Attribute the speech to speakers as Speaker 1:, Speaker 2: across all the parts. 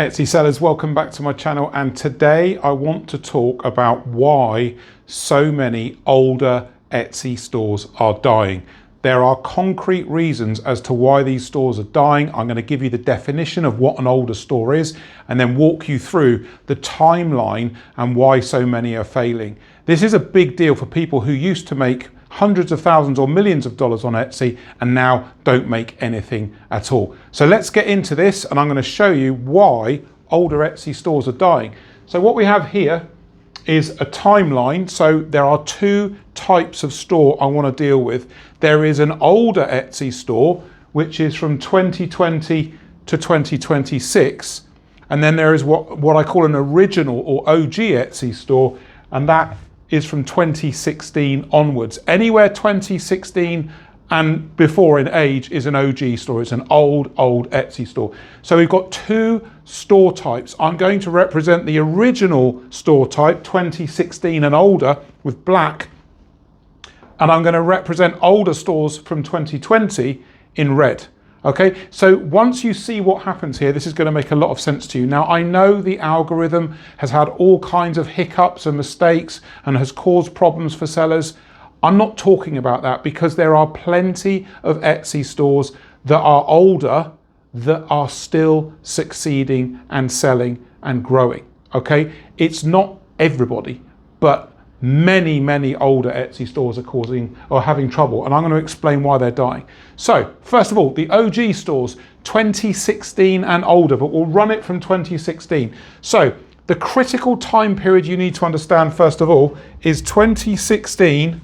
Speaker 1: Etsy sellers, welcome back to my channel, and today I want to talk about why so many older Etsy stores are dying. There are concrete reasons as to why these stores are dying. I'm going to give you the definition of what an older store is and then walk you through the timeline and why so many are failing. This is a big deal for people who used to make hundreds of thousands or millions of dollars on Etsy and now don't make anything at all. So let's get into this, and I'm going to show you why older Etsy stores are dying. So what we have here is a timeline. So there are two types of store I want to deal with. There is an older Etsy store, which is from 2020 to 2026. And then there is what I call an original or OG Etsy store, and that is from 2016 onwards. Anywhere 2016 and before in age is an OG store. It's an old Etsy store. So we've got two store types. I'm going to represent the original store type, 2016 and older, with black. And I'm going to represent older stores from 2020 in red. Okay, so once you see what happens here, this is going to make a lot of sense to you. Now, I know the algorithm has had all kinds of hiccups and mistakes and has caused problems for sellers. I'm not talking about that, because there are plenty of Etsy stores that are older that are still succeeding and selling and growing. Okay, it's not everybody, but many older Etsy stores are having trouble, and I'm going to explain why they're dying. So first of all, the OG stores, 2016 and older, but we'll run it from 2016. So the critical time period you need to understand first of all is 2016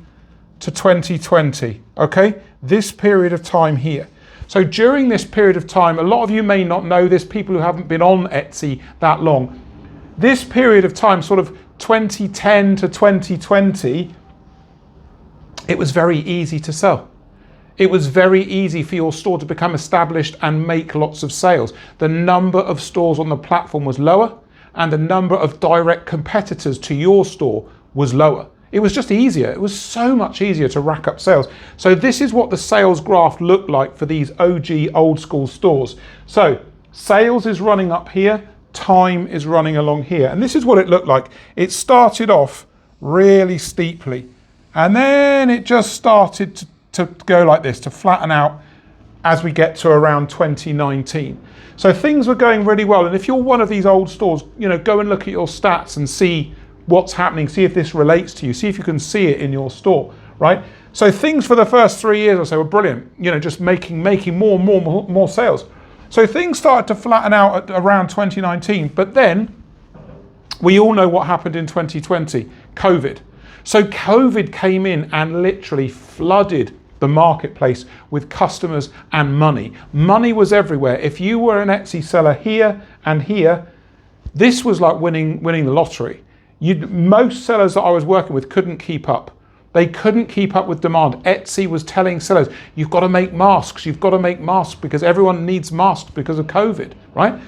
Speaker 1: to 2020. Okay, this period of time here. So during this period of time, a lot of you may not know this, people who haven't been on Etsy that long, this period of time, sort of 2010 to 2020, it was very easy to sell. It was very easy for your store to become established and make lots of sales. The number of stores on the platform was lower, and the number of direct competitors to your store was lower. It was just easier. It was so much easier to rack up sales. So this is what the sales graph looked like for these OG old school stores. So sales is running up here, time is running along here, and this is what it looked like. It started off really steeply, and then it just started to go like this, to flatten out as we get to around 2019. So things were going really well, and if you're one of these old stores, you know, go and look at your stats and see what's happening, see if this relates to you, see if you can see it in your store, right? So things for the first 3 years or so were brilliant, you know, just making more sales. So things started to flatten out at around 2019, but then we all know what happened in 2020, COVID. So COVID came in and literally flooded the marketplace with customers and money. Money was everywhere. If you were an Etsy seller here and here, this was like winning the lottery. Most sellers that I was working with couldn't keep up. They couldn't keep up with demand. Etsy was telling sellers, you've got to make masks, you've got to make masks because everyone needs masks because of COVID, right?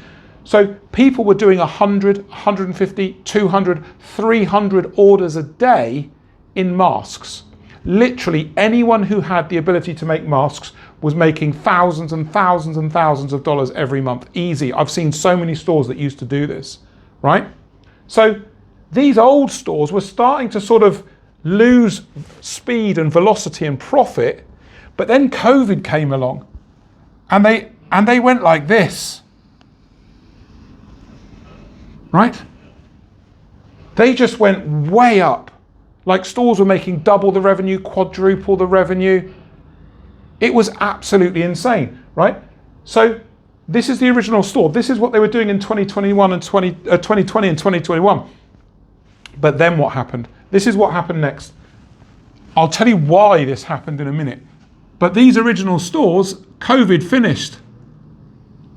Speaker 1: So people were doing 100, 150, 200, 300 orders a day in masks. Literally anyone who had the ability to make masks was making thousands and thousands and thousands of dollars every month. Easy. I've seen so many stores that used to do this, right? So these old stores were starting to sort of lose speed and velocity and profit, but then COVID came along and they went like this, right? They just went way up. Like stores were making double the revenue, quadruple the revenue. It was absolutely insane, right? So this is the original store. This is what they were doing in 2021 and 2020 and 2021. But then what happened? This is what happened next. I'll tell you why this happened in a minute. But these original stores, COVID finished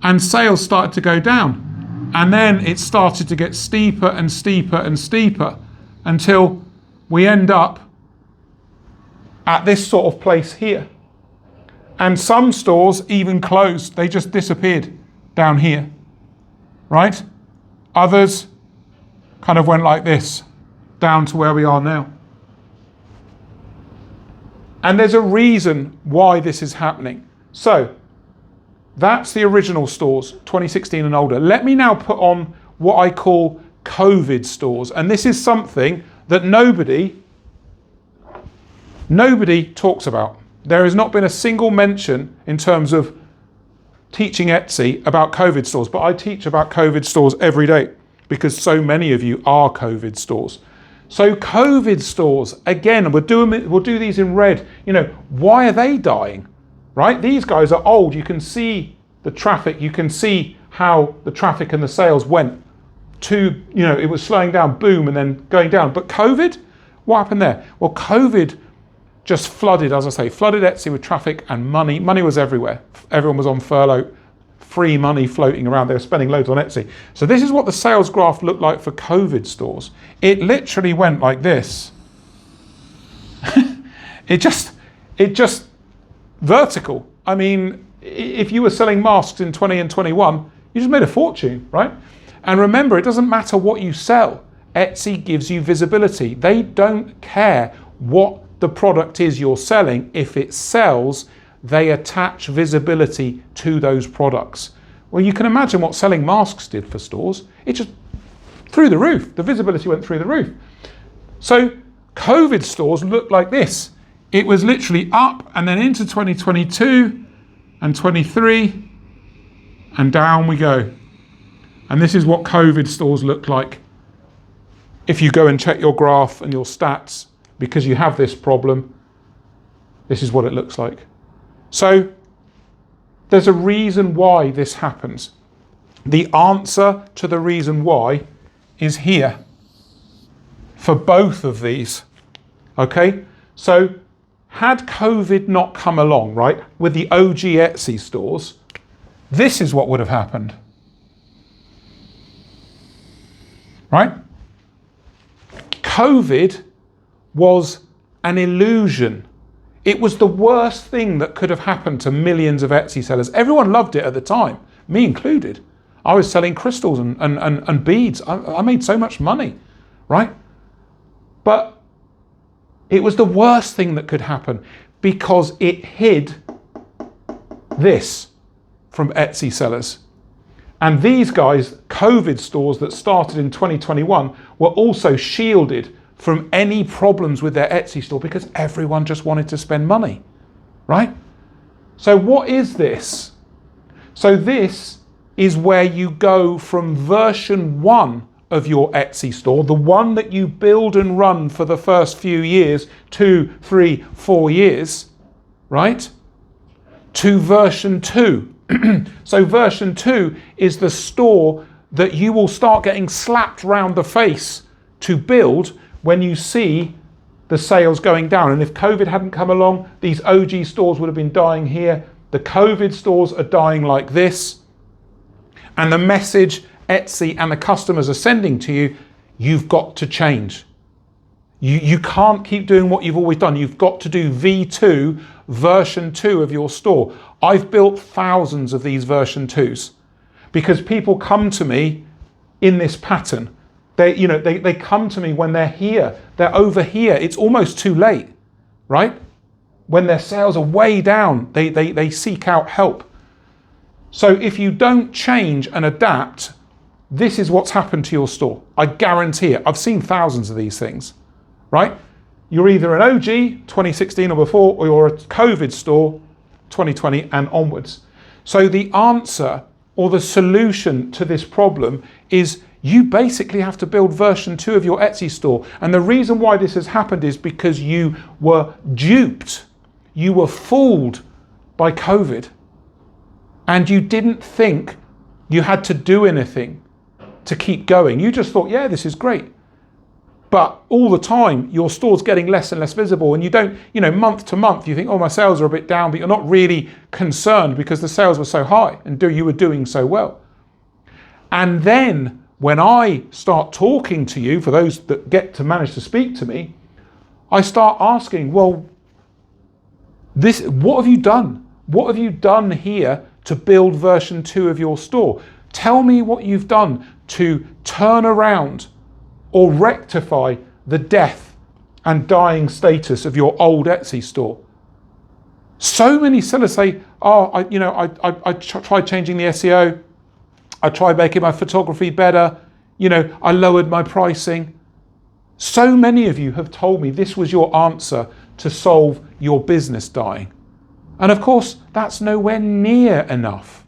Speaker 1: and sales started to go down. And then it started to get steeper and steeper and steeper until we end up at this sort of place here. And some stores even closed. They just disappeared down here, right? Others kind of went like this, down to where we are now. And there's a reason why this is happening. So That's the original stores, 2016 and older. Let me now put on what I call COVID stores. And this is something that nobody talks about. There has not been a single mention in terms of teaching Etsy about COVID stores, but I teach about COVID stores every day because so many of you are COVID stores. So COVID stores, again, we'll do these in red. You know, why are they dying? Right? These guys are old. You can see the traffic. You can see how the traffic and the sales went to, you know, it was slowing down, boom, and then going down. But COVID, what happened there? Well, COVID just flooded, as I say, flooded Etsy with traffic and money. Money was everywhere. Everyone was on furlough, free money floating around. They were spending loads on Etsy. So this is what the sales graph looked like for COVID stores. It literally went like this. It just vertical. I mean, if you were selling masks in 20 and 21, you just made a fortune, right? And remember, it doesn't matter what you sell. Etsy gives you visibility. They don't care what the product is you're selling. If it sells, they attach visibility to those products. Well, you can imagine what selling masks did for stores. It just through the roof. The visibility went through the roof. So COVID stores looked like this. It was literally up and then into 2022 and 23 and down we go. And this is what COVID stores look like. If you go and check your graph and your stats, because you have this problem, this is what it looks like. So there's a reason why this happens. The answer to the reason why is here for both of these. Okay, so had COVID not come along, right, with the OG Etsy stores, this is what would have happened. Right? COVID was an illusion. It was the worst thing that could have happened to millions of Etsy sellers. Everyone loved it at the time, me included. I was selling crystals and beads. I made so much money, right? But it was the worst thing that could happen because it hid this from Etsy sellers. And these guys, COVID stores that started in 2021, were also shielded from any problems with their Etsy store because everyone just wanted to spend money, right? So what is this? So this is where you go from version 1 of your Etsy store, the one that you build and run for the first few years, 2, 3, 4 years, right? To version 2. So version 2 is the store that you will start getting slapped round the face to build when you see the sales going down. And if COVID hadn't come along, these OG stores would have been dying here. The COVID stores are dying like this. And the message Etsy and the customers are sending to you, you've got to change. You can't keep doing what you've always done. You've got to do V2, version 2 of your store. I've built thousands of these version 2s because people come to me in this pattern. They come to me when they're here, they're over here. It's almost too late, right? When their sales are way down, they seek out help. So if you don't change and adapt, this is what's happened to your store. I guarantee it. I've seen thousands of these things, right? You're either an OG 2016 or before, or you're a COVID store 2020 and onwards. So the answer or the solution to this problem is you basically have to build version 2 of your Etsy store. And the reason why this has happened is because you were duped. You were fooled by COVID. And you didn't think you had to do anything to keep going. You just thought, yeah, this is great. But all the time, your store's getting less and less visible. And you don't, month to month, you think, oh, my sales are a bit down, but you're not really concerned because the sales were so high and you were doing so well. And then when I start talking to you, for those that get to manage to speak to me, I start asking, well, what have you done? What have you done here to build version 2 of your store? Tell me what you've done to turn around or rectify the death and dying status of your old Etsy store. So many sellers say, oh, I tried changing the SEO. I tried making my photography better. I lowered my pricing. So many of you have told me this was your answer to solve your business dying. And of course, that's nowhere near enough.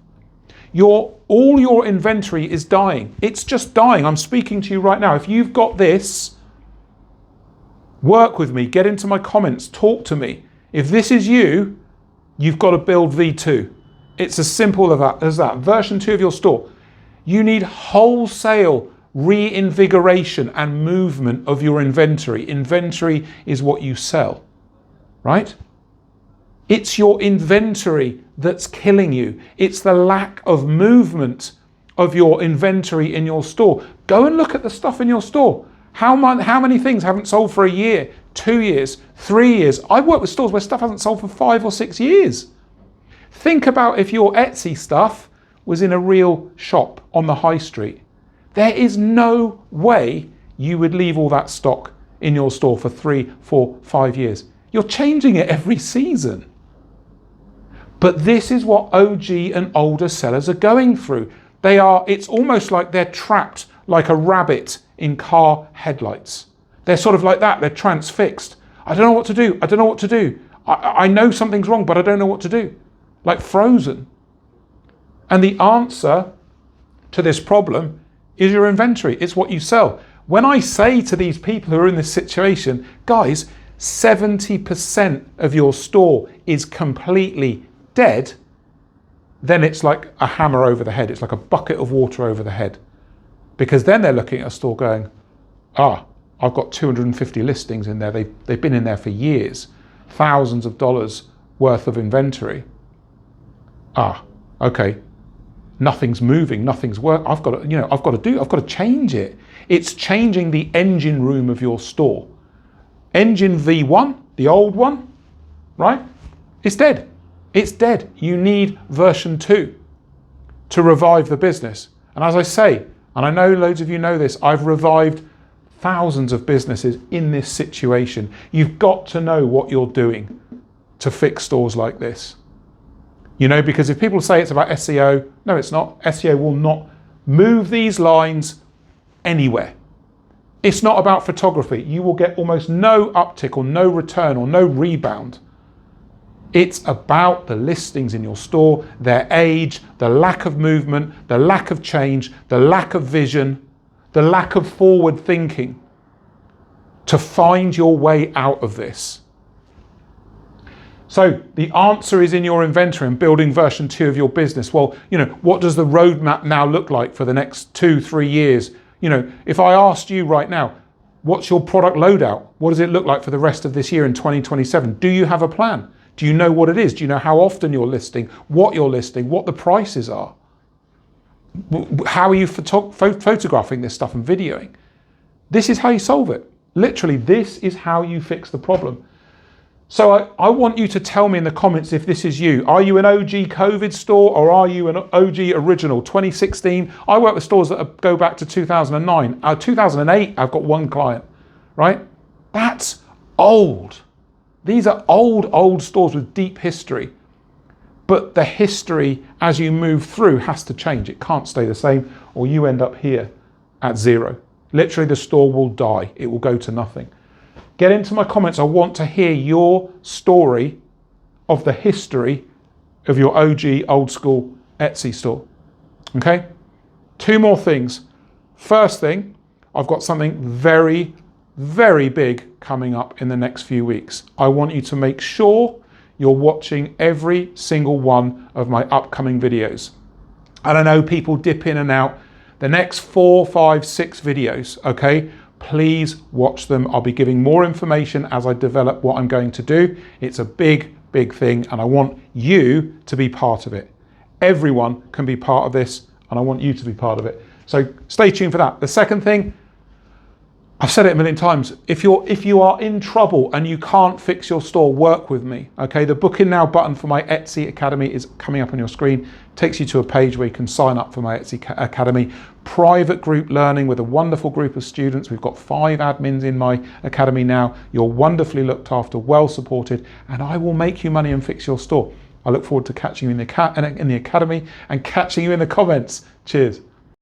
Speaker 1: All your inventory is dying. It's just dying. I'm speaking to you right now. If you've got this, work with me, get into my comments, talk to me. If this is you, you've got to build V2. It's as simple as that. Version 2 of your store. You need wholesale reinvigoration and movement of your inventory. Inventory is what you sell, right? It's your inventory that's killing you. It's the lack of movement of your inventory in your store. Go and look at the stuff in your store. How many things haven't sold for a year, 2 years, 3 years? I've worked with stores where stuff hasn't sold for 5 or 6 years. Think about if your Etsy stuff was in a real shop on the high street. There is no way you would leave all that stock in your store for 3, 4, 5 years. You're changing it every season. But this is what OG and older sellers are going through. It's almost like they're trapped like a rabbit in car headlights. They're sort of like that, they're transfixed. I don't know what to do, I don't know what to do. I know something's wrong, but I don't know what to do. Like frozen. And the answer to this problem is your inventory. It's what you sell. When I say to these people who are in this situation, guys, 70% of your store is completely dead, then it's like a hammer over the head. It's like a bucket of water over the head. Because then they're looking at a store going, I've got 250 listings in there. They've been in there for years, thousands of dollars worth of inventory. Okay. Nothing's moving, nothing's working. I've got to change it. It's changing the engine room of your store. Engine V1, the old one, right? It's dead. It's dead. You need version 2 to revive the business. And as I say, and I know loads of you know this, I've revived thousands of businesses in this situation. You've got to know what you're doing to fix stores like this. Because if people say it's about SEO, no, it's not. SEO will not move these lines anywhere. It's not about photography. You will get almost no uptick or no return or no rebound. It's about the listings in your store, their age, the lack of movement, the lack of change, the lack of vision, the lack of forward thinking to find your way out of this. So the answer is in your inventory and building version 2 of your business. Well, what does the roadmap now look like for the next 2-3 years? If I asked you right now, what's your product loadout? What does it look like for the rest of this year in 2027? Do you have a plan? Do you know what it is? Do you know how often you're listing, what the prices are? How are you photographing this stuff and videoing? This is how you solve it. Literally, this is how you fix the problem. So I want you to tell me in the comments if this is you. Are you an OG COVID store or are you an OG original 2016? I work with stores that go back to 2009. 2008, I've got one client, right? That's old. These are old stores with deep history. But the history as you move through has to change. It can't stay the same or you end up here at 0. Literally the store will die. It will go to nothing. Get into my comments. I want to hear your story of the history of your OG old school Etsy store. Okay? 2 more things. First thing, I've got something very, very big coming up in the next few weeks. I want you to make sure you're watching every single one of my upcoming videos. And I know people dip in and out. The next 4, 5, 6 videos, okay? Please watch them. I'll be giving more information as I develop what I'm going to do. It's a big, big thing and I want you to be part of it. Everyone can be part of this and I want you to be part of it. So stay tuned for that. The second thing, I've said it a million times. If you are in trouble and you can't fix your store, work with me. Okay, the booking now button for my Etsy Academy is coming up on your screen. Takes you to a page where you can sign up for my Etsy Academy. Private group learning with a wonderful group of students. We've got 5 admins in my academy now. You're wonderfully looked after, well supported, and I will make you money and fix your store. I look forward to catching you in the academy and catching you in the comments. Cheers.